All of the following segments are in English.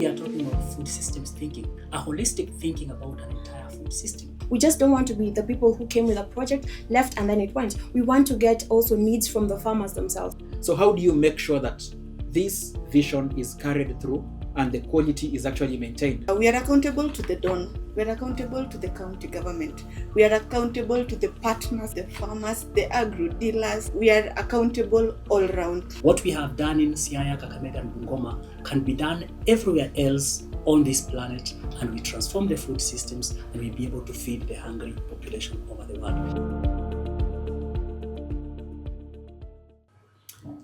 We are talking about food systems thinking, a holistic thinking about an entire food system. We just don't want to be the people who came with a project, left, and then it went. We want to get also needs from the farmers themselves. So how do you make sure that this vision is carried through and the quality is actually maintained? We are accountable to the DON. We are accountable to the county government. We are accountable to the partners, the farmers, the agro dealers. We are accountable all around. What we have done in Siaya, Kakamega, and Bungoma can be done everywhere else on this planet, and we transform the food systems and we'll be able to feed the hungry population over the world.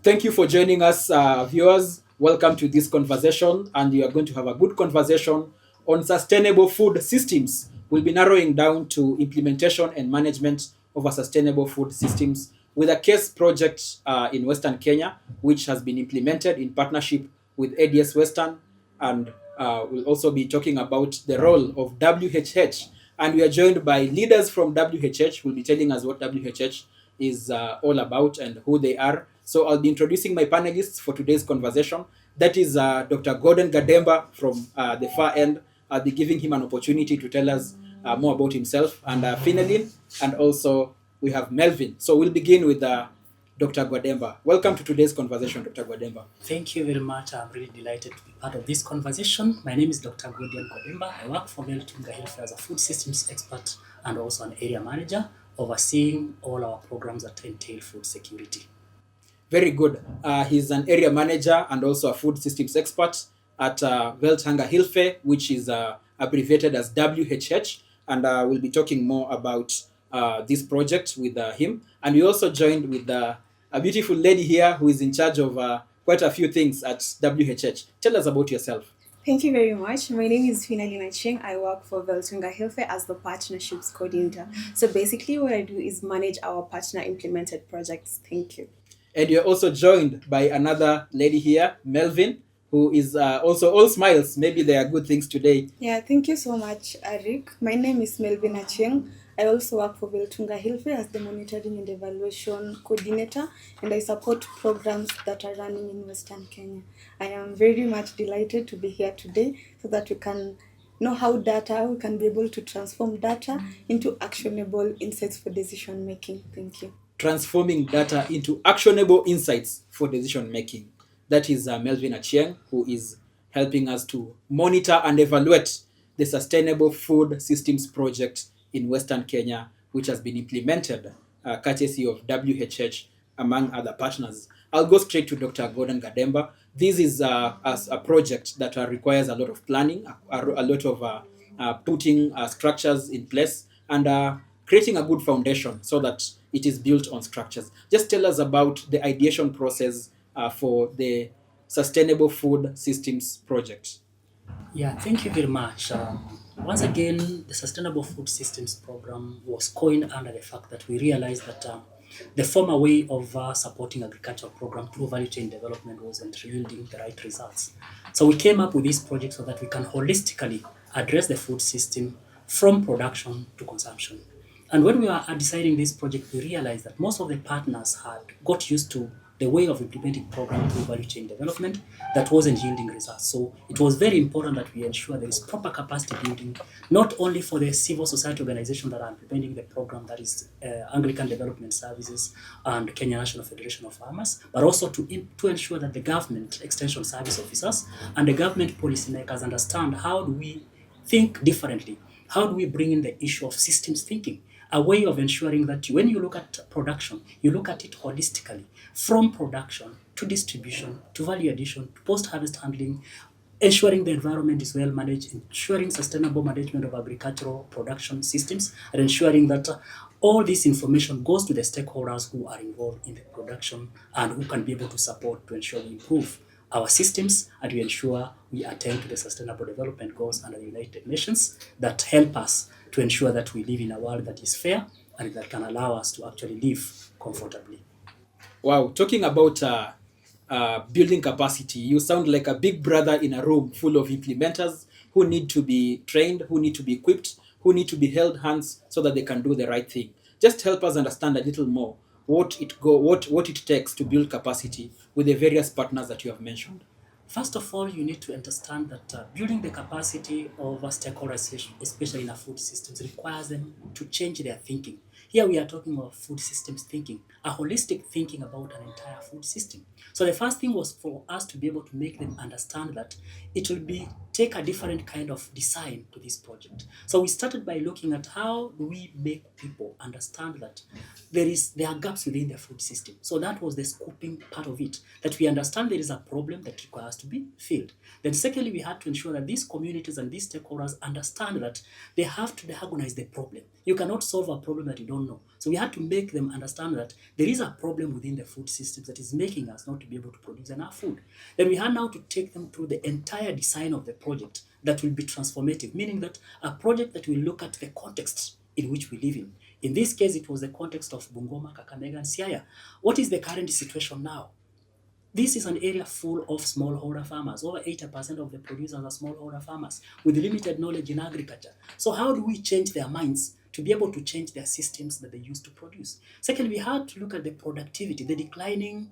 Thank you for joining us, viewers. Welcome to this conversation, and you are going to have a good conversation on sustainable food systems. We'll be narrowing down to implementation and management of a sustainable food systems with a case project in Western Kenya, which has been implemented in partnership with ADS Western, and we'll also be talking about the role of WHH. And we are joined by leaders from WHH who will be telling us what WHH is all about and who they are. So I'll be introducing my panelists for today's conversation. That is Dr. Gordon Gademba from the far end. I'll be giving him an opportunity to tell us more about himself, and Finalin, and also we have Melvin. So we'll begin with Dr. Gademba. Welcome to today's conversation, Dr. Gademba. Thank you very much. I'm really delighted to be part of this conversation. My name is Dr. Gordon Gademba. I work for Veltunga Health as a food systems expert and also an area manager, overseeing all our programs that entail food security. Very good. He's an area manager and also a food systems expert at Veltunga Hilfe, which is abbreviated as WHH, and we'll be talking more about this project with him. And we also joined with a beautiful lady here who is in charge of quite a few things at WHH. Tell us about yourself. Thank you very much. My name is Finalina Cheng. I work for Veltunga Hilfe as the partnerships coordinator. So basically what I do is manage our partner implemented projects. Thank you. And you're also joined by another lady here, Melvin, who is also all smiles. Maybe there are good things today. Yeah, thank you so much, Arik. My name is Melvin Achieng. I also work for Veltunga Hilfe as the monitoring and evaluation coordinator, and I support programs that are running in Western Kenya. I am very much delighted to be here today so that we can know how we can be able to transform data into actionable insights for decision making. Thank you. Transforming data into actionable insights for decision making. That is Melvin Achieng, who is helping us to monitor and evaluate the Sustainable Food Systems Project in Western Kenya, which has been implemented courtesy of WHH, among other partners. I'll go straight to Dr. Gordon Gademba. This is a project that requires a lot of planning, a lot of putting structures in place, and creating a good foundation so that it is built on structures. Just tell us about the ideation process for the Sustainable Food Systems Project. Yeah, thank you very much. Once again, the Sustainable Food Systems Program was coined under the fact that we realized that the former way of supporting agricultural program through value chain development wasn't yielding the right results. So we came up with this project so that we can holistically address the food system from production to consumption. And when we were deciding this project, we realized that most of the partners had got used to the way of implementing program through value chain development that wasn't yielding results. So it was very important that we ensure there is proper capacity building, not only for the civil society organization that are implementing the program, that is Anglican Development Services and Kenya National Federation of Farmers, but also to ensure that the government extension service officers and the government policymakers understand how do we think differently, how do we bring in the issue of systems thinking, a way of ensuring that when you look at production, you look at it holistically, from production to distribution, to value addition, to post-harvest handling, ensuring the environment is well managed, ensuring sustainable management of agricultural production systems, and ensuring that all this information goes to the stakeholders who are involved in the production and who can be able to support to ensure we improve our systems and we ensure we attain to the Sustainable Development Goals under the United Nations that help us to ensure that we live in a world that is fair and that can allow us to actually live comfortably. Wow, talking about building capacity, you sound like a big brother in a room full of implementers who need to be trained, who need to be equipped, who need to be held hands so that they can do the right thing. Just help us understand a little more what it takes to build capacity with the various partners that you have mentioned. First of all, you need to understand that building the capacity of stakeholders, especially in our food systems, requires them to change their thinking. Here we are talking about food systems thinking, a holistic thinking about an entire food system. So the first thing was for us to be able to make them understand that it will be take a different kind of design to this project. So we started by looking at how do we make people understand that there are gaps within the food system. So that was the scoping part of it, that we understand there is a problem that requires to be filled. Then secondly, we had to ensure that these communities and these stakeholders understand that they have to diagnose the problem. You cannot solve a problem that you don't know. So we had to make them understand that there is a problem within the food systems that is making us not to be able to produce enough food. Then we had now to take them through the entire design of the project that will be transformative, meaning that a project that will look at the context in which we live in. In this case, it was the context of Bungoma, Kakamega, and Siaya. What is the current situation now? This is an area full of smallholder farmers. Over 80% of the producers are smallholder farmers with limited knowledge in agriculture. So how do we change their minds to be able to change their systems that they use to produce? Second, we had to look at the productivity, the declining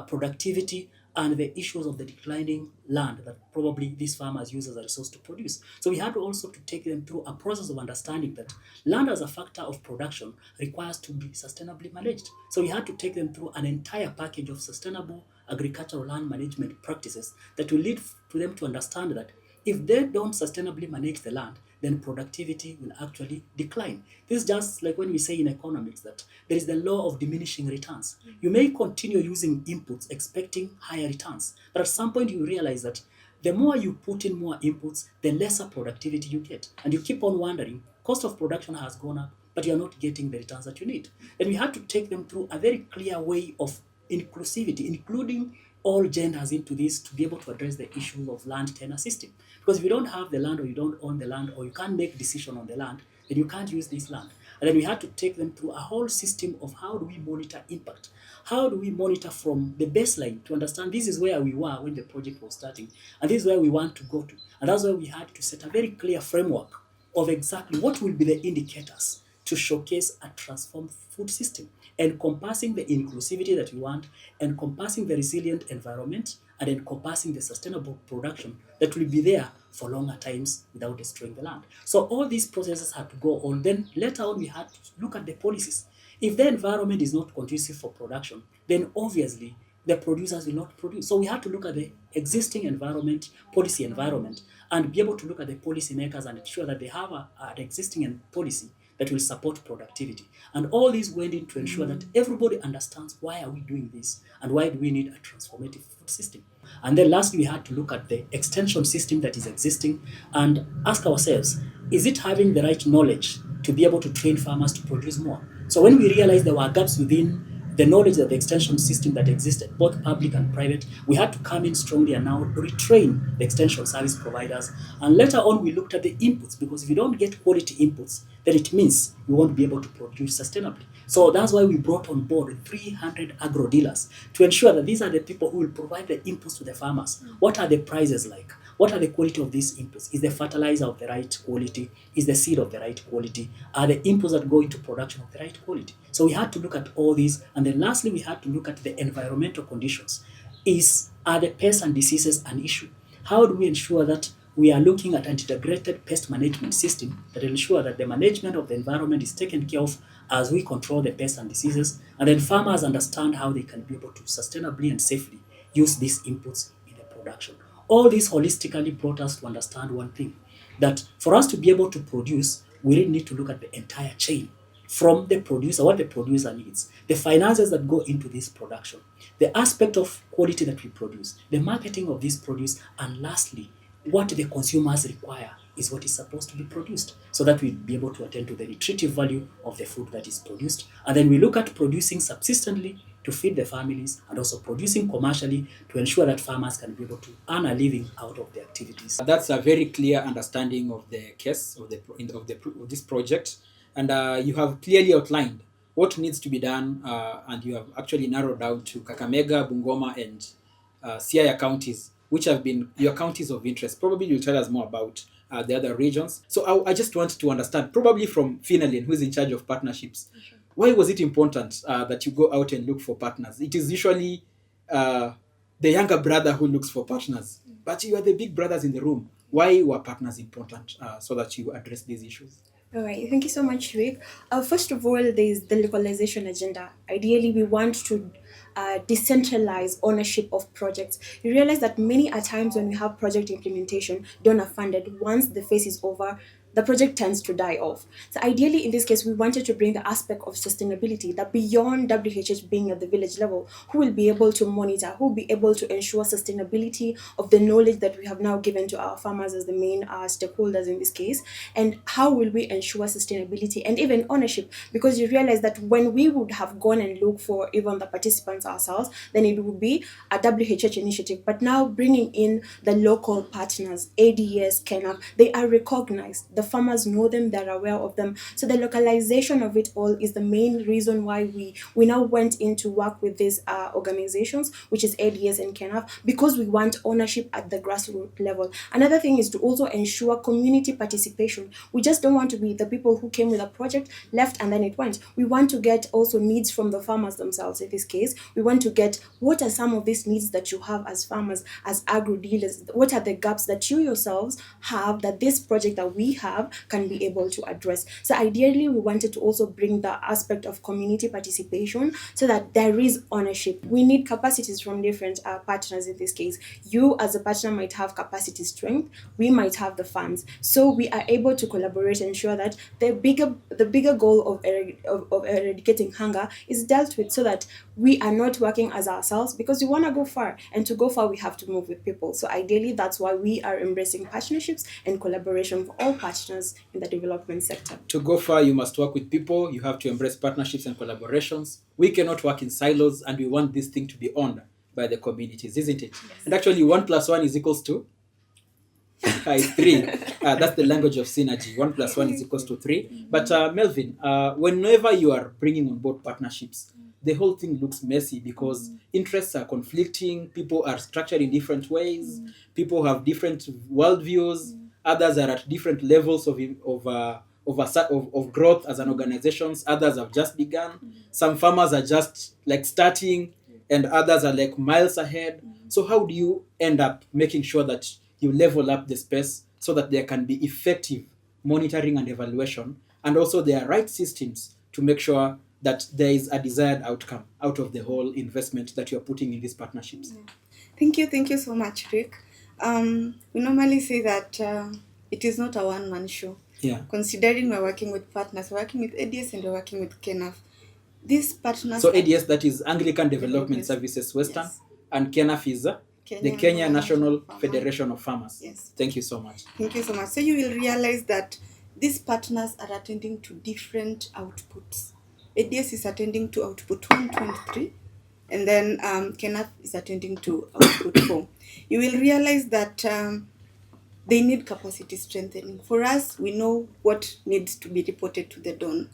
productivity and the issues of the declining land that probably these farmers use as a resource to produce. So we had also to take them through a process of understanding that land as a factor of production requires to be sustainably managed. So we had to take them through an entire package of sustainable agricultural land management practices that will lead to them to understand that if they don't sustainably manage the land, then productivity will actually decline. This is just like when we say in economics that there is the law of diminishing returns. You may continue using inputs expecting higher returns, but at some point you realize that the more you put in more inputs, the lesser productivity you get. And you keep on wondering, cost of production has gone up, but you're not getting the returns that you need. Then we had to take them through a very clear way of inclusivity, including all genders into this to be able to address the issues of land tenure system. Because if you don't have the land or you don't own the land or you can't make decision on the land, then you can't use this land. And then we had to take them through a whole system of how do we monitor impact? How do we monitor from the baseline to understand this is where we were when the project was starting and this is where we want to go to. And that's why we had to set a very clear framework of exactly what will be the indicators to showcase a transformed food system, encompassing the inclusivity that we want, encompassing the resilient environment, and encompassing the sustainable production that will be there for longer times without destroying the land. So all these processes had to go on. Then later on, we had to look at the policies. If the environment is not conducive for production, then obviously the producers will not produce. So we had to look at the existing environment, policy environment, and be able to look at the policy makers and ensure that they have an existing policy that will support productivity. And all these went in to ensure that everybody understands why are we doing this and why do we need a transformative food system. And then lastly, we had to look at the extension system that is existing and ask ourselves, is it having the right knowledge to be able to train farmers to produce more? So when we realized there were gaps within the knowledge that the extension system that existed, both public and private, we had to come in strongly and now retrain the extension service providers. And later on, we looked at the inputs, because if you don't get quality inputs, then it means you won't be able to produce sustainably. So that's why we brought on board 300 agro dealers to ensure that these are the people who will provide the inputs to the farmers. What are the prices like? What are the quality of these inputs? Is the fertilizer of the right quality? Is the seed of the right quality? Are the inputs that go into production of the right quality? So we had to look at all these. And then lastly, we had to look at the environmental conditions. Are the pests and diseases an issue? How do we ensure that we are looking at an integrated pest management system that will ensure that the management of the environment is taken care of as we control the pests and diseases, and then farmers understand how they can be able to sustainably and safely use these inputs in the production. All this holistically brought us to understand one thing, that for us to be able to produce, we really need to look at the entire chain, from the producer, what the producer needs, the finances that go into this production, the aspect of quality that we produce, the marketing of this produce, and lastly, what the consumers require is what is supposed to be produced, so that we'll be able to attend to the nutritive value of the food that is produced. And then we look at producing subsistently to feed the families, and also producing commercially to ensure that farmers can be able to earn a living out of the activities. That's a very clear understanding of the case of this project, and you have clearly outlined what needs to be done, and you have actually narrowed down to Kakamega, Bungoma, and Siaya counties, which have been your counties of interest. Probably you'll tell us more about the other regions. So I just want to understand, probably from Finalin, who is in charge of partnerships, why was it important that you go out and look for partners? It is usually the younger brother who looks for partners, but you are the big brothers in the room. Why were partners important so that you address these issues? All right, thank you so much, Rick. First of all, there's the localization agenda. Ideally, we want to decentralize ownership of projects. You realize that many a times when we have project implementation donor funded, once the phase is over, the project tends to die off. So ideally, in this case, we wanted to bring the aspect of sustainability that beyond WHH being at the village level, who will be able to monitor, who will be able to ensure sustainability of the knowledge that we have now given to our farmers as the main stakeholders in this case, and how will we ensure sustainability and even ownership, because you realize that when we would have gone and looked for even the participants ourselves, then it would be a WHH initiative, but now bringing in the local partners, ADS, KENAF, they are recognized. The farmers know them, they're aware of them. So the localization of it all is the main reason why we now went in to work with these organizations, which is ADS and KENAF, because we want ownership at the grassroots level. Another thing is to also ensure community participation. We just don't want to be the people who came with a project, left, and then it went. We want to get also needs from the farmers themselves. In this case, we want to get what are some of these needs that you have as farmers, as agro dealers, what are the gaps that you yourselves have that this project that we have can be able to address. So ideally, we wanted to also bring the aspect of community participation so that there is ownership. We need capacities from different partners in this case. You as a partner might have capacity strength, we might have the funds. So we are able to collaborate and ensure that the bigger goal of eradicating hunger is dealt with, so that we are not working as ourselves, because we want to go far, and to go far we have to move with people. So ideally, that's why we are embracing partnerships and collaboration for all partners in the development sector. To go far, you must work with people. You have to embrace partnerships and collaborations. We cannot work in silos, and we want this thing to be owned by the communities, isn't it? Yes. And actually, 1 + 1 is equals to 3. That's the language of synergy. 1 + 1 is equals to 3. But Melvin, whenever you are bringing on board partnerships, the whole thing looks messy because interests are conflicting. People are structured in different ways. People have different worldviews. Others are at different levels of growth as an organization. Others have just begun. Some farmers are just like starting, and others are like miles ahead. So how do you end up making sure that you level up the space so that there can be effective monitoring and evaluation, and also there are right systems to make sure that there is a desired outcome out of the whole investment that you're putting in these partnerships? Thank you so much, Rick. We normally say that it is not a one-man show. Yeah. Considering we're working with partners, we're working with ADS and we're working with KENAF. These partners... So ADS, that is Anglican Development Services Western, yes. And KENAF is the Kenya National Federation of Farmers. Yes. Thank you so much. Thank you so much. So you will realize that these partners are attending to different outputs. ADS is attending to output 1, 2, and 3. And then KENAF is attending to output 4. You will realize that they need capacity strengthening. For us, we know what needs to be reported to the donor.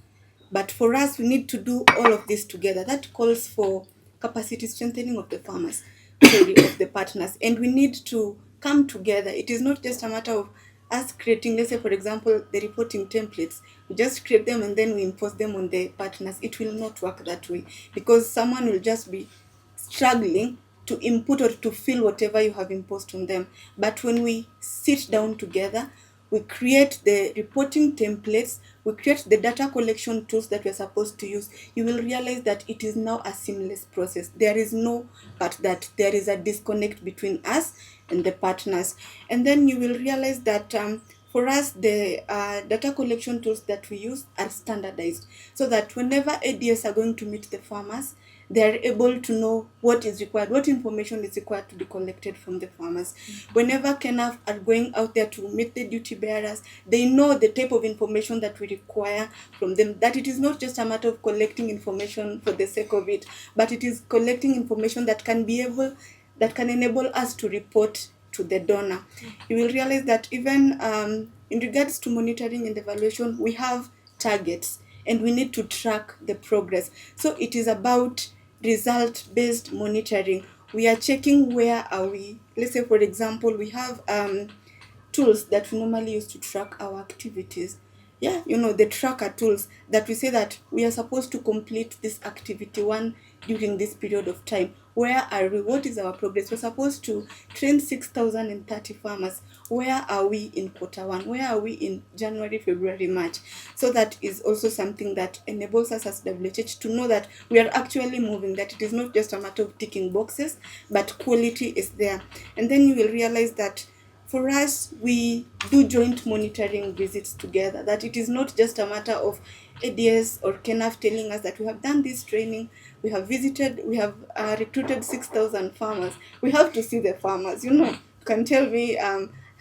But for us, we need to do all of this together. That calls for capacity strengthening of the farmers, of the partners. And we need to come together. It is not just a matter of us creating, let's say, for example, the reporting templates. We just create them and then we impose them on the partners. It will not work that way, because someone will just be struggling to input or to fill whatever you have imposed on them. But when we sit down together, we create the reporting templates, we create the data collection tools that we're supposed to use, you will realize that it is now a seamless process. There is no part that there is a disconnect between us and the partners. And then you will realize that for us, the data collection tools that we use are standardized, so that whenever ADS are going to meet the farmers, they are able to know what is required, what information is required to be collected from the farmers. Whenever KENAF are going out there to meet the duty bearers, they know the type of information that we require from them, that it is not just a matter of collecting information for the sake of it, but it is collecting information that can enable us to report to the donor. You will realize that even in regards to monitoring and evaluation, we have targets and we need to track the progress. So it is about result-based monitoring. We are checking where are we. Let's say, for example, we have tools that we normally use to track our activities. Yeah, the tracker tools that we say that we are supposed to complete this activity 1 during this period of time? Where are we? What is our progress? We're supposed to train 6,030 farmers. Where are we in Q1? Where are we in January, February, March? So that is also something that enables us as WHH to know that we are actually moving, that it is not just a matter of ticking boxes, but quality is there. And then you will realize that for us, we do joint monitoring visits together, that it is not just a matter of ADS or KENAF telling us that we have done this training, we have visited, we have recruited 6,000 farmers. We have to see the farmers. You can tell me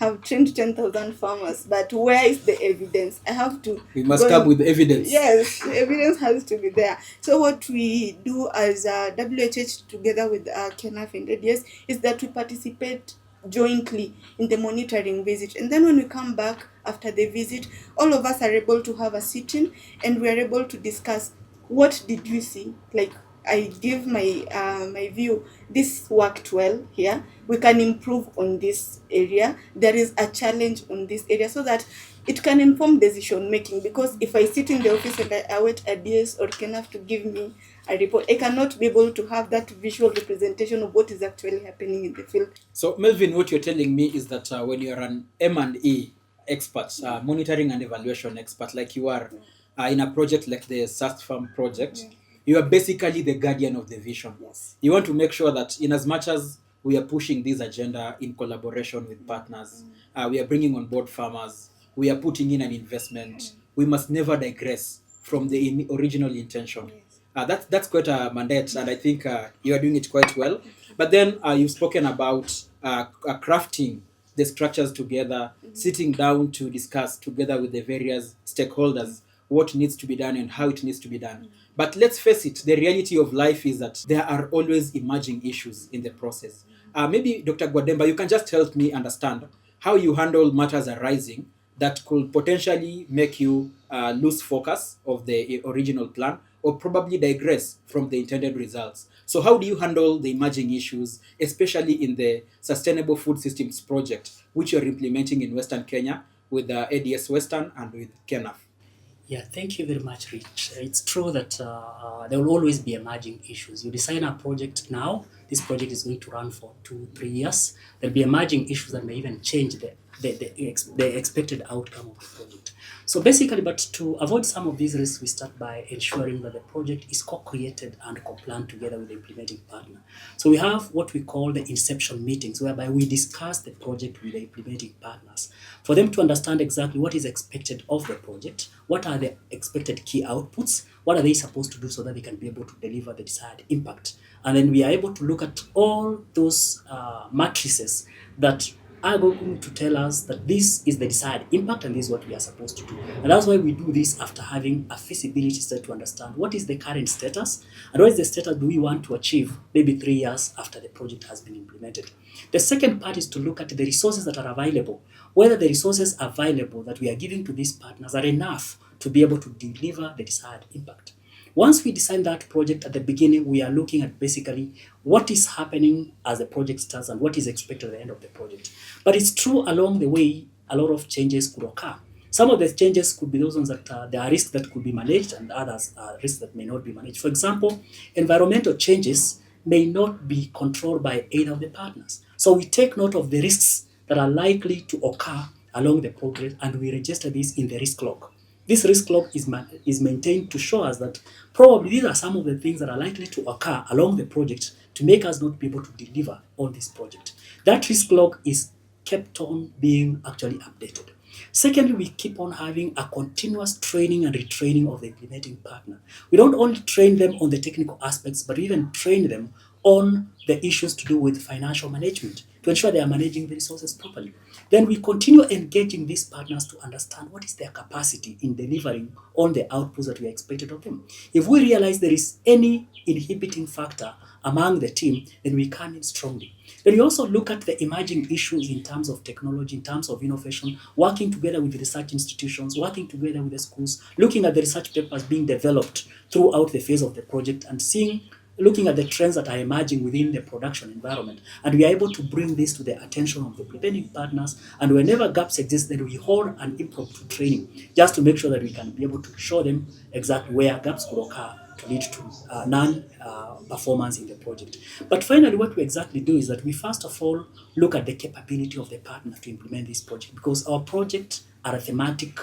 have trained 10,000 farmers, but where is the evidence? I have to. We must come with evidence. Yes, the evidence has to be there. So what we do as WHH together with KENAF and ADS is that we participate jointly in the monitoring visit, and then when we come back after the visit, all of us are able to have a sit-in and we are able to discuss, what did you see? Like, I give my my view, this worked well here, we can improve on this area, there is a challenge on this area, so that it can inform decision making. Because if I sit in the office and I await a DS or KENAF to give me a report, I cannot be able to have that visual representation of what is actually happening in the field. So, Melvin, what you're telling me is that when you're an M&E expert, monitoring and evaluation expert, like you are in a project like the SAST Farm project, you are basically the guardian of the vision. Yes. You want to make sure that in as much as we are pushing this agenda in collaboration with partners, we are bringing on board farmers, we are putting in an investment, we must never digress from the original intention. That's quite a mandate, and I think you are doing it quite well. But then you've spoken about crafting the structures together, sitting down to discuss together with the various stakeholders what needs to be done and how it needs to be done. But let's face it, the reality of life is that there are always emerging issues in the process. Maybe Dr. Gwademba, you can just help me understand how you handle matters arising that could potentially make you lose focus of the original plan or probably digress from the intended results. So how do you handle the emerging issues, especially in the Sustainable Food Systems project, which you're implementing in Western Kenya with ADS Western and with KENAF? Yeah, thank you very much, Rich. It's true that there will always be emerging issues. You design a project now, this project is going to run for 2-3 years. There'll be emerging issues that may even change the expected outcome of the project. So basically, but to avoid some of these risks, we start by ensuring that the project is co-created and co-planned together with the implementing partner. So we have what we call the inception meetings, whereby we discuss the project with the implementing partners for them to understand exactly what is expected of the project, what are the expected key outputs, what are they supposed to do so that they can be able to deliver the desired impact. And then we are able to look at all those matrices that are going to tell us that this is the desired impact and this is what we are supposed to do. And that's why we do this after having a feasibility study to understand what is the current status and what is the status do we want to achieve maybe 3 years after the project has been implemented. The second part is to look at the resources that are available, whether the resources available that we are giving to these partners are enough to be able to deliver the desired impact. Once we design that project at the beginning, we are looking at basically what is happening as the project starts and what is expected at the end of the project. But it's true along the way, a lot of changes could occur. Some of the changes could be those ones that there are risks that could be managed and others are risks that may not be managed. For example, environmental changes may not be controlled by either of the partners. So we take note of the risks that are likely to occur along the progress and we register this in the risk log. This risk log is maintained to show us that probably these are some of the things that are likely to occur along the project to make us not be able to deliver on this project. That risk log is kept on being actually updated. Secondly, we keep on having a continuous training and retraining of the implementing partner. We don't only train them on the technical aspects, but we even train them on the issues to do with financial management to ensure they are managing the resources properly. Then we continue engaging these partners to understand what is their capacity in delivering on the outputs that we are expected of them. If we realize there is any inhibiting factor among the team, then we come in strongly. Then we also look at the emerging issues in terms of technology, in terms of innovation, working together with research institutions, working together with the schools, looking at the research papers being developed throughout the phase of the project and looking at the trends that are emerging within the production environment. And we are able to bring this to the attention of the implementing partners. And whenever gaps exist, then we hold an impromptu training just to make sure that we can be able to show them exactly where gaps could occur lead to non-performance in the project. But finally, what we exactly do is that we first of all look at the capability of the partner to implement this project, because our projects are thematic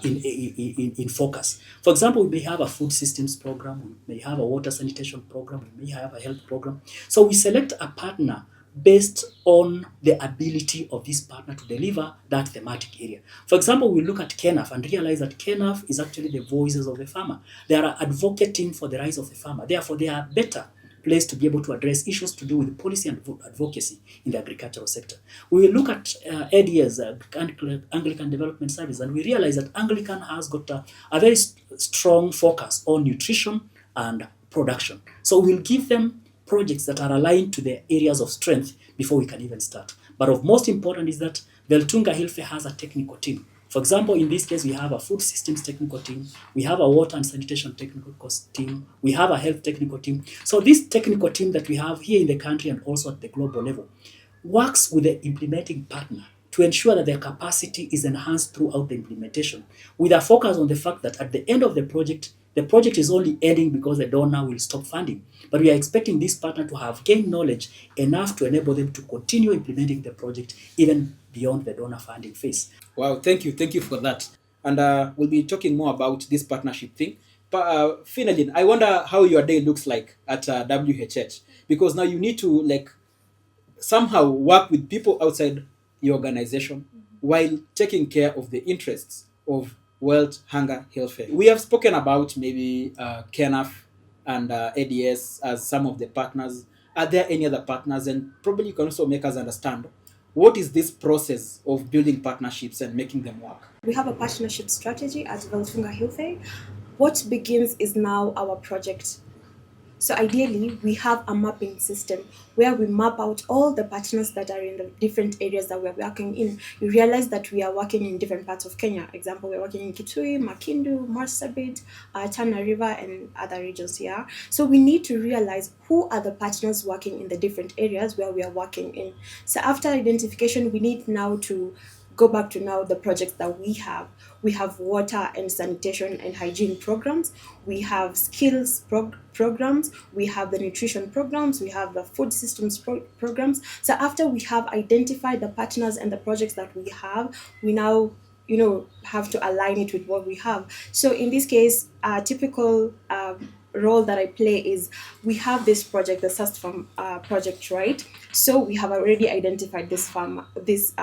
in focus. For example, we may have a food systems program, we may have a water sanitation program, we may have a health program. So we select a partner based on the ability of this partner to deliver that thematic area. For example, we look at KENAF and realize that KENAF is actually the voices of the farmer. They are advocating for the rights of the farmer. Therefore, they are better placed to be able to address issues to do with policy and advocacy in the agricultural sector. We will look at ADS, Anglican Development Service, and we realize that Anglican has got a very strong focus on nutrition and production. So we'll give them projects that are aligned to the areas of strength before we can even start. But of most important is that Veltunga Hilfe has a technical team. For example, in this case, we have a food systems technical team, we have a water and sanitation technical team, we have a health technical team. So this technical team that we have here in the country and also at the global level works with the implementing partner to ensure that their capacity is enhanced throughout the implementation, with a focus on the fact that at the end of the project is only ending because the donor will stop funding. But we are expecting this partner to have gained knowledge enough to enable them to continue implementing the project even beyond the donor funding phase. Wow, thank you for that. And we'll be talking more about this partnership thing. But Finalin, I wonder how your day looks like at WHH, because now you need to like somehow work with people outside your organization while taking care of the interests of World Hunger Health. We have spoken about maybe KENAF and ADS as some of the partners. Are there any other partners? And probably you can also make us understand what is this process of building partnerships and making them work? We have a partnership strategy at Veltunga Hilfe. What begins is now our project. So ideally, we have a mapping system where we map out all the partners that are in the different areas that we're working in. You realize that we are working in different parts of Kenya. Example, we're working in Kitui, Makindu, Marsabit, Tana River, and other regions here. So we need to realize who are the partners working in the different areas where we are working in. So after identification, we need now to go back to now the projects that we have. We have water and sanitation and hygiene programs. We have skills programs. We have the nutrition programs. We have the food systems programs. So after we have identified the partners and the projects that we have, we now have to align it with what we have. So in this case, a typical role that I play is we have this project, the SUST Farm project, right? So we have already identified this farm, these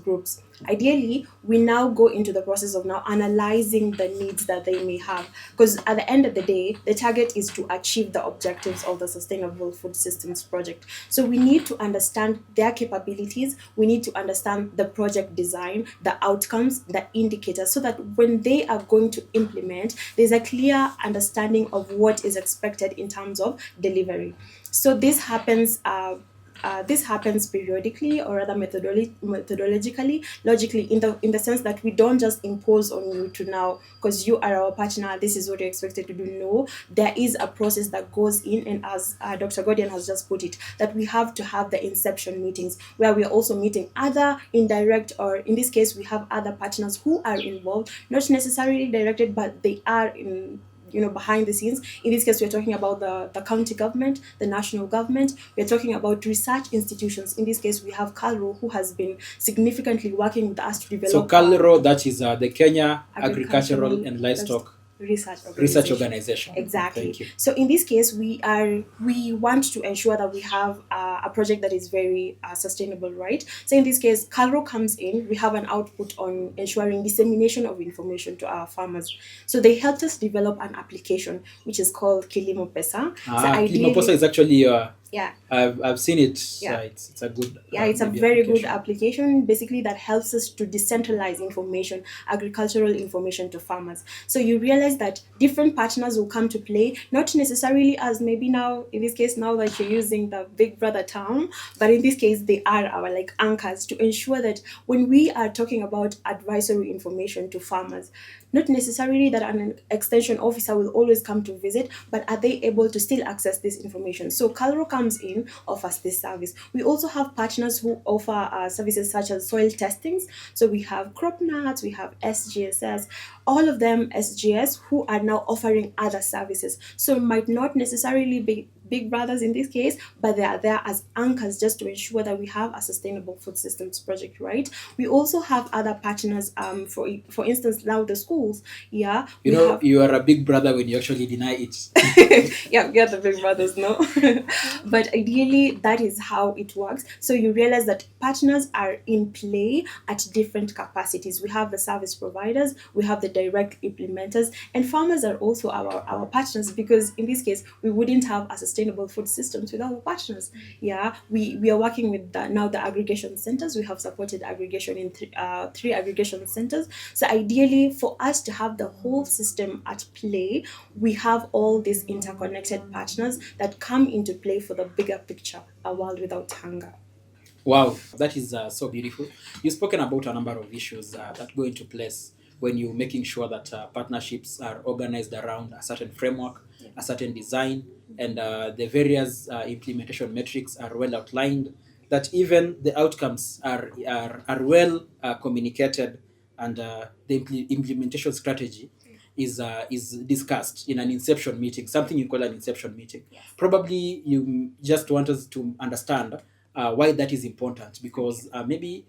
groups. Ideally, we now go into the process of now analyzing the needs that they may have, because at the end of the day, the target is to achieve the objectives of the Sustainable Food Systems project. So we need to understand their capabilities. We need to understand the project design, the outcomes, the indicators, so that when they are going to implement, there's a clear understanding of what is expected in terms of delivery. So this happens periodically, or rather methodologically, logically, in the sense that we don't just impose on you to now, because you are our partner, this is what you're expected to do. No, there is a process that goes in, and as Dr. Gordian has just put it, that we have to have the inception meetings where we are also meeting other indirect, or in this case, we have other partners who are involved, not necessarily directed, but they are in behind the scenes. In this case, we're talking about the county government, the national government. We're talking about research institutions. In this case, we have KALRO, who has been significantly working with us to develop. So KALRO, that is the Kenya Agricultural and Livestock Research Organization. Exactly. Thank you. So in this case, we want to ensure that we have a project that is very sustainable, right? So in this case, KALRO comes in. We have an output on ensuring dissemination of information to our farmers. So they helped us develop an application which is called Kilimo Pesa. Kilimo Pesa is actually yeah. I've seen it. Yeah. It's a good. It's a very good application, basically, that helps us to decentralize information, agricultural information to farmers. So you realize that different partners will come to play, not necessarily as maybe now, in this case, now that you're using the big brother term, but in this case, they are our anchors to ensure that when we are talking about advisory information to farmers, Not necessarily that an extension officer will always come to visit, but are they able to still access this information? So KALRO comes in, offers this service. We also have partners who offer services such as soil testings. So we have CropNuts, we have SGSS, all of them SGS, who are now offering other services. So it might not necessarily be big brothers in this case, but they are there as anchors just to ensure that we have a sustainable food systems project, right? We also have other partners, for instance, now the schools. Yeah, You know, you are a big brother when you actually deny it. yeah, we are the big brothers, no? But ideally, that is how it works. So you realize that partners are in play at different capacities. We have the service providers, we have the direct implementers, and farmers are also our partners, because in this case, we wouldn't have a sustainable food systems without our partners. Yeah, we are working with now the aggregation centers. We have supported aggregation in three aggregation centers. So ideally, for us to have the whole system at play, we have all these interconnected partners that come into play for the bigger picture, a world without hunger. Wow, that is so beautiful. You've spoken about a number of issues that go into place when you're making sure that partnerships are organized around a certain framework, a certain design, and the various implementation metrics are well outlined, that even the outcomes are well communicated, and the implementation strategy is discussed in an inception meeting, something you call an inception meeting. Probably you just want us to understand why that is important, because maybe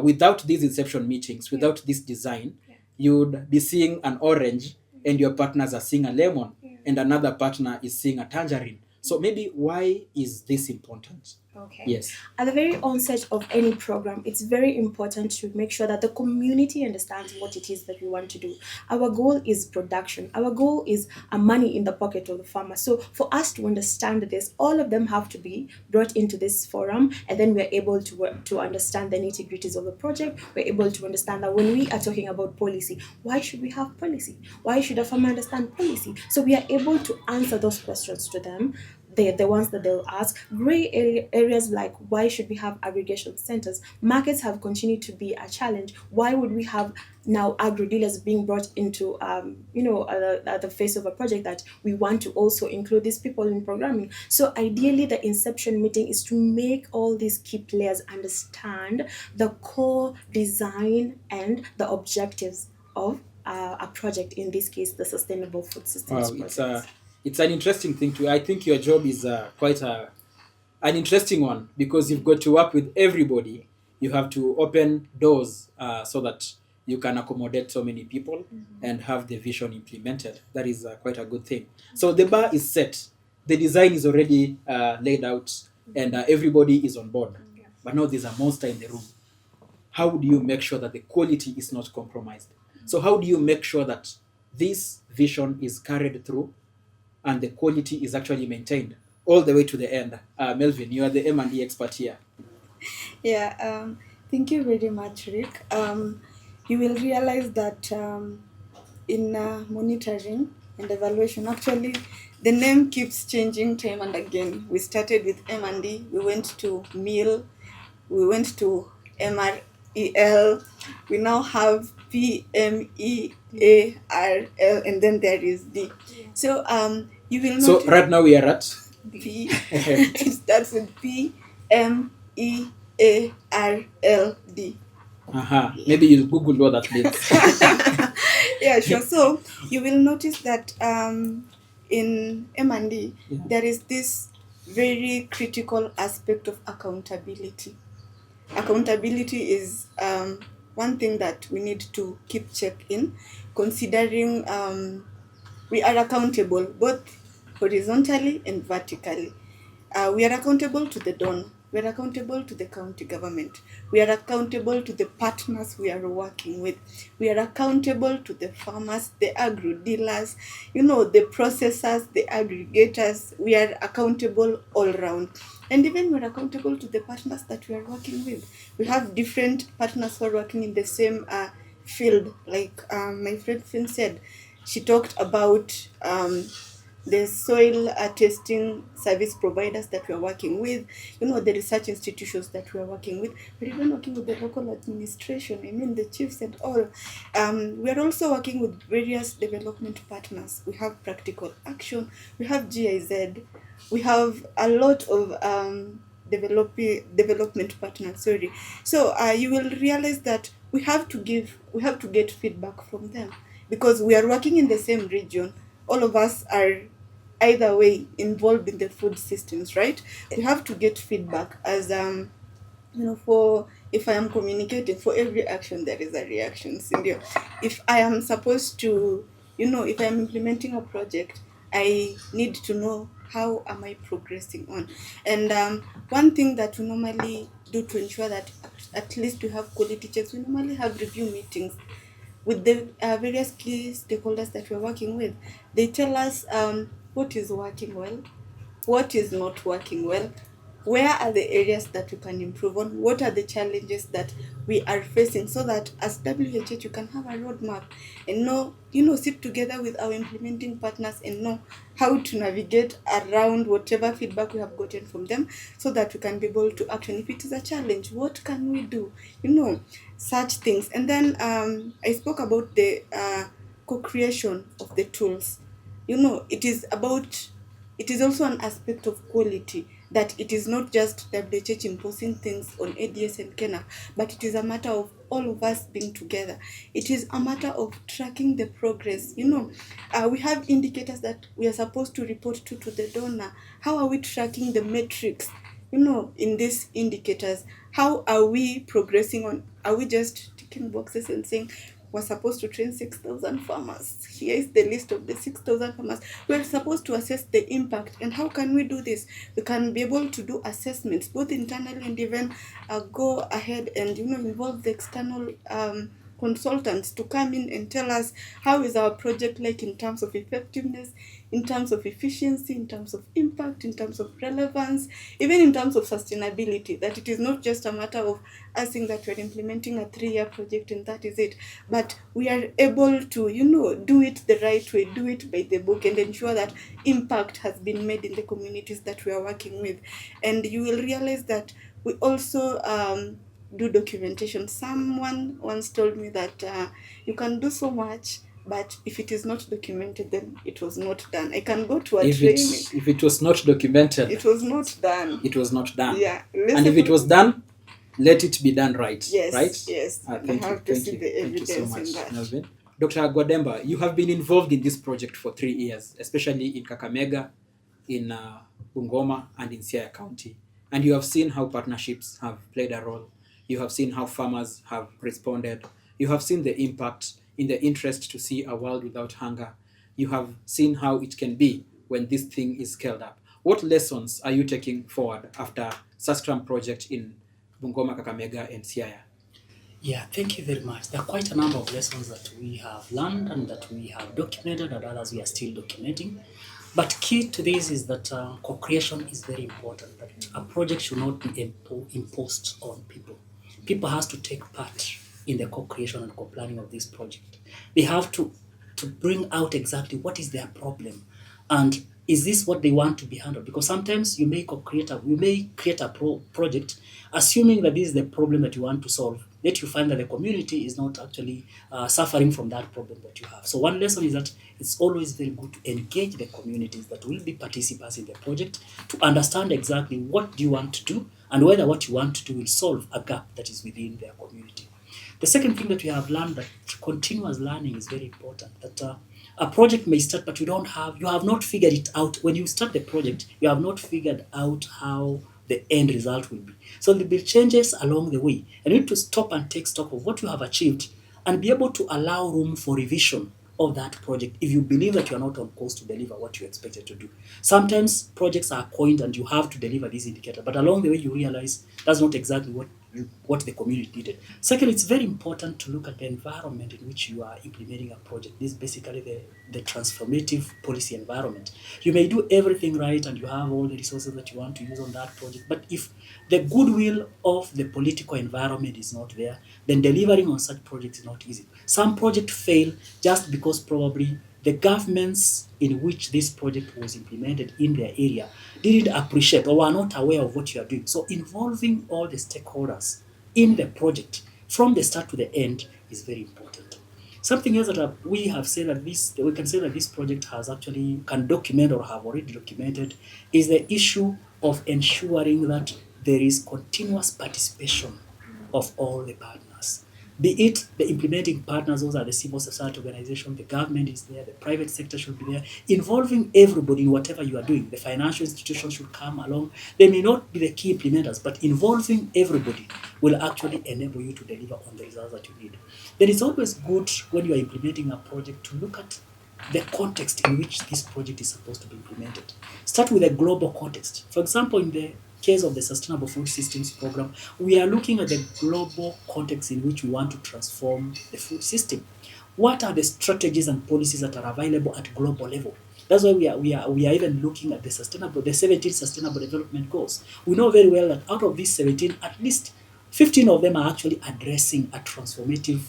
without these inception meetings, without this design, you'd be seeing an orange and your partners are seeing a lemon, and another partner is seeing a tangerine. So maybe why is this important? Okay. Yes. At the very onset of any program, it's very important to make sure that the community understands what it is that we want to do. Our goal is production. Our goal is a money in the pocket of the farmer. So for us to understand this, all of them have to be brought into this forum, and then we're able to work to understand the nitty-gritties of the project. We're able to understand that when we are talking about policy, why should we have policy? Why should a farmer understand policy? So we are able to answer those questions to them, the ones that they'll ask. Gray areas like why should we have aggregation centers? Markets have continued to be a challenge. Why would we have now agro dealers being brought into at the face of a project that we want to also include these people in programming? So ideally, the inception meeting is to make all these key players understand the core design and the objectives of a project, in this case the sustainable food systems project. It's an interesting thing too. I think your job is quite an interesting one, because you've got to work with everybody. You have to open doors so that you can accommodate so many people and have the vision implemented. That is quite a good thing. So the bar is set. The design is already laid out, and everybody is on board. But now there's a monster in the room. How do you make sure that the quality is not compromised? So how do you make sure that this vision is carried through and the quality is actually maintained all the way to the end? Melvin, you are the M&E expert here. Yeah, thank you very much, Rick. You will realize that in monitoring and evaluation, actually, the name keeps changing time and again. We started with M&E, we went to MEAL, we went to MREL, we now have PMEARL, and then there is D. So you will notice. So right now we are at P. It starts with PMEARLD. Maybe you'll Google what that means. Yeah, sure. So you will notice that in M&D, there is this very critical aspect of accountability. Accountability is one thing that we need to keep check in, considering we are accountable both horizontally and vertically. We are accountable to the donor. We are accountable to the county government. We are accountable to the partners we are working with. We are accountable to the farmers, the agro dealers, the processors, the aggregators. We are accountable all around. And even we're accountable to the partners that we are working with. We have different partners who are working in the same field. Like my friend Finn said, she talked about the soil testing service providers that we are working with, the research institutions that we are working with. We're even working with the local administration, the chiefs and all. We are also working with various development partners. We have Practical Action, we have GIZ, we have a lot of development partners. Sorry. So you will realize that we have to get feedback from them, because we are working in the same region. All of us are either way involved in the food systems, right? We have to get feedback as for if I am communicating, for every action there is a reaction. Cindy. If I am supposed to, if I am implementing a project, I need to know how am I progressing on. And one thing that we normally do to ensure that at least we have quality checks, we normally have review meetings with the various key stakeholders that we're working with. They tell us what is working well, what is not working well, where are the areas that we can improve on, what are the challenges that we are facing, so that as WHH you can have a roadmap and know, sit together with our implementing partners and know how to navigate around whatever feedback we have gotten from them, so that we can be able to act. And if it is a challenge, what can we do? Such things. And then I spoke about the co-creation of the tools. It is also an aspect of quality, that it is not just WHH imposing things on ADS and KENA, but it is a matter of all of us being together. It is a matter of tracking the progress. We have indicators that we are supposed to report to the donor. How are we tracking the metrics? In these indicators, how are we progressing on? Are we just ticking boxes and saying we're supposed to train 6,000 farmers? Here is the list of the 6,000 farmers. We're supposed to assess the impact. And how can we do this? We can be able to do assessments, both internally and even go ahead and involve the external consultants to come in and tell us how is our project like in terms of effectiveness, in terms of efficiency, in terms of impact, in terms of relevance, even in terms of sustainability, that it is not just a matter of us saying that we're implementing a 3-year project and that is it, but we are able to, do it the right way, do it by the book, and ensure that impact has been made in the communities that we are working with. And you will realize that we also do documentation. Someone once told me that you can do so much, but if it is not documented, then it was not done. I can go to a training. If it was not documented, it was not done. It was not done. Yeah. And if it was done, let it be done right. Yes. Right? Yes. Thank you. Have to see the evidence Thank you so much, in that. Melvin. Dr. Gwademba, you have been involved in this project for 3 years, especially in Kakamega, in Bungoma, and in Siaya County. And you have seen how partnerships have played a role. You have seen how farmers have responded. You have seen the impact in the interest to see a world without hunger. You have seen how it can be when this thing is scaled up. What lessons are you taking forward after SASCRAM project in Bungoma, Kakamega, and Siaya? Yeah, thank you very much. There are quite a number of lessons that we have learned and that we have documented, and others we are still documenting. But key to this is that co-creation is very important. That a project should not be imposed on people. People have to take part in the co-creation and co-planning of this project. They have to bring out exactly what is their problem, and is this what they want to be handled? Because sometimes you may create a project assuming that this is the problem that you want to solve, yet you find that the community is not actually suffering from that problem that you have. So one lesson is that it's always very good to engage the communities that will be participants in the project to understand exactly what do you want to do and whether what you want to do will solve a gap that is within their community. The second thing that we have learned, that continuous learning is very important. That a project may start, but you have not figured it out. When you start the project, you have not figured out how the end result will be. So there'll be changes along the way. And you need to stop and take stock of what you have achieved and be able to allow room for revision of that project if you believe that you are not on course to deliver what you expected to do. Sometimes projects are coined and you have to deliver this indicator, but along the way you realize that's not exactly what the community needed. Second, it's very important to look at the environment in which you are implementing a project. This is basically the transformative policy environment. You may do everything right and you have all the resources that you want to use on that project, but if the goodwill of the political environment is not there, then delivering on such projects is not easy. Some projects fail just because probably the governments in which this project was implemented in their area didn't appreciate or were not aware of what you are doing. So involving all the stakeholders in the project from the start to the end is very important. Something else that we have said that we can say that this project has actually can document or have already documented is the issue of ensuring that there is continuous participation of all the partners. Be it the implementing partners, those are the civil society organization, the government is there, the private sector should be there, involving everybody in whatever you are doing. The financial institutions should come along. They may not be the key implementers, but involving everybody will actually enable you to deliver on the results that you need. Then it's always good when you are implementing a project to look at the context in which this project is supposed to be implemented. Start with a global context. For example, in the case of the Sustainable Food Systems Program, we are looking at the global context in which we want to transform the food system. What are the strategies and policies that are available at global level? That's why we are even looking at the 17 Sustainable Development Goals. We know very well that out of these 17, at least 15 of them are actually addressing a transformative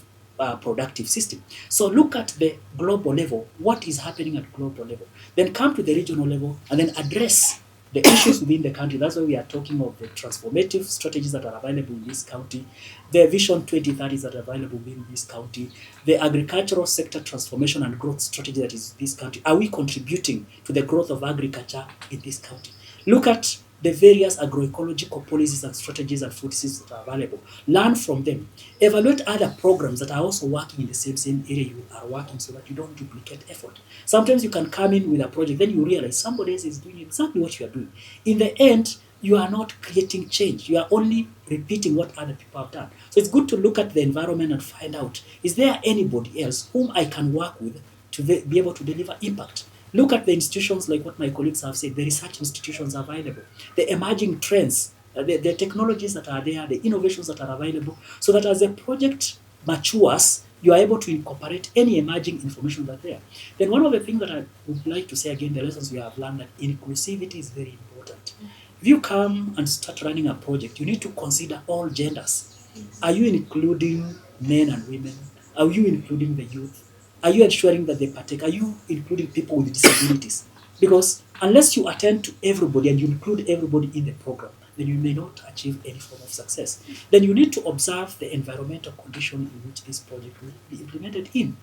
productive system. So look at the global level, what is happening at global level. Then come to the regional level and then address the issues within the country. That's why we are talking of the transformative strategies that are available in this county, the Vision 2030 that are available in this county, the agricultural sector transformation and growth strategy that is in this country. Are we contributing to the growth of agriculture in this county? Look at the various agroecological policies and strategies and food systems that are available. Learn from them. Evaluate other programs that are also working in the same area you are working so that you don't duplicate effort. Sometimes you can come in with a project, then you realize somebody else is doing exactly what you are doing. In the end, you are not creating change. You are only repeating what other people have done. So it's good to look at the environment and find out, is there anybody else whom I can work with to be able to deliver impact? Look at the institutions like what my colleagues have said, the research institutions are available, the emerging trends, the technologies that are there, the innovations that are available, so that as the project matures, you are able to incorporate any emerging information that's there. Then one of the things that I would like to say again, the lessons we have learned, that inclusivity is very important. If you come and start running a project, you need to consider all genders. Are you including men and women? Are you including the youth? Are you ensuring that they partake? Are you including people with disabilities? Because unless you attend to everybody and you include everybody in the program, then you may not achieve any form of success. Then you need to observe the environmental conditions in which this project will be implemented in.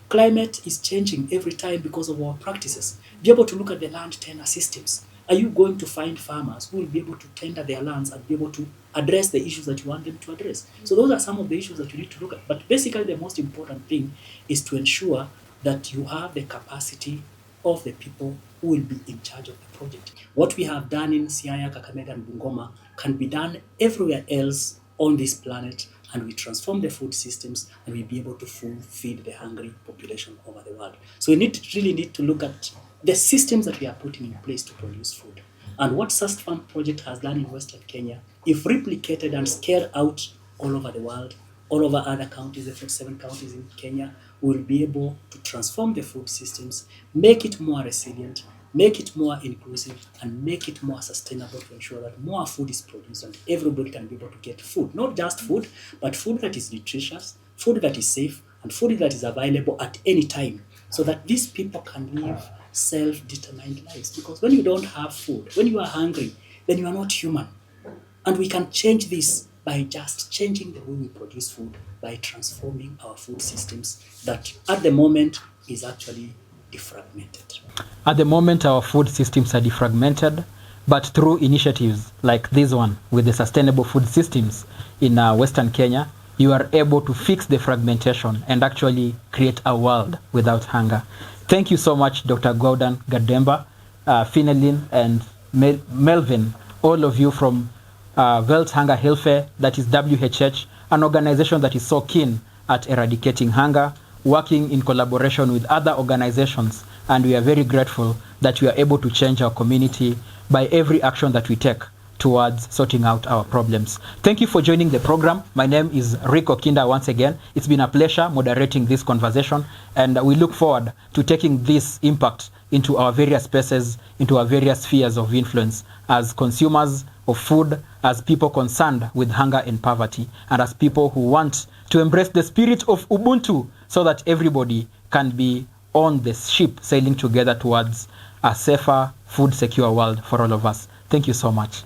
Climate is changing every time because of our practices. Be able to look at the land tender systems. Are you going to find farmers who will be able to tender their lands and be able to address the issues that you want them to address? So those are some of the issues that you need to look at. But basically the most important thing is to ensure that you have the capacity of the people who will be in charge of the project. What we have done in Siaya, Kakamega, and Bungoma can be done everywhere else on this planet, and we transform the food systems and we'll be able to feed the hungry population over the world. So we really need to look at the systems that we are putting in place to produce food. And what SustFarm project has done in Western Kenya, if replicated and scaled out all over the world, all over other counties, the 47 counties in Kenya, will be able to transform the food systems, make it more resilient, make it more inclusive, and make it more sustainable to ensure that more food is produced and everybody can be able to get food. Not just food, but food that is nutritious, food that is safe, and food that is available at any time, so that these people can live self-determined lives. Because when you don't have food, when you are hungry, then you are not human. And we can change this by just changing the way we produce food, by transforming our food systems that at the moment is actually defragmented. At the moment, our food systems are defragmented, but through initiatives like this one with the sustainable food systems in Western Kenya, you are able to fix the fragmentation and actually create a world without hunger. Thank you so much, Dr. Gordon Gademba, Finelin, and Melvin, all of you from Welthungerhilfe, that is WHH, an organization that is so keen at eradicating hunger, working in collaboration with other organizations, and we are very grateful that we are able to change our community by every action that we take towards sorting out our problems. Thank you for joining the program. My name is Rick Okinda once again. It's been a pleasure moderating this conversation, and we look forward to taking this impact into our various spaces, into our various spheres of influence as consumers of food, as people concerned with hunger and poverty, and as people who want to embrace the spirit of Ubuntu so that everybody can be on the ship sailing together towards a safer, food secure world for all of us. Thank you so much.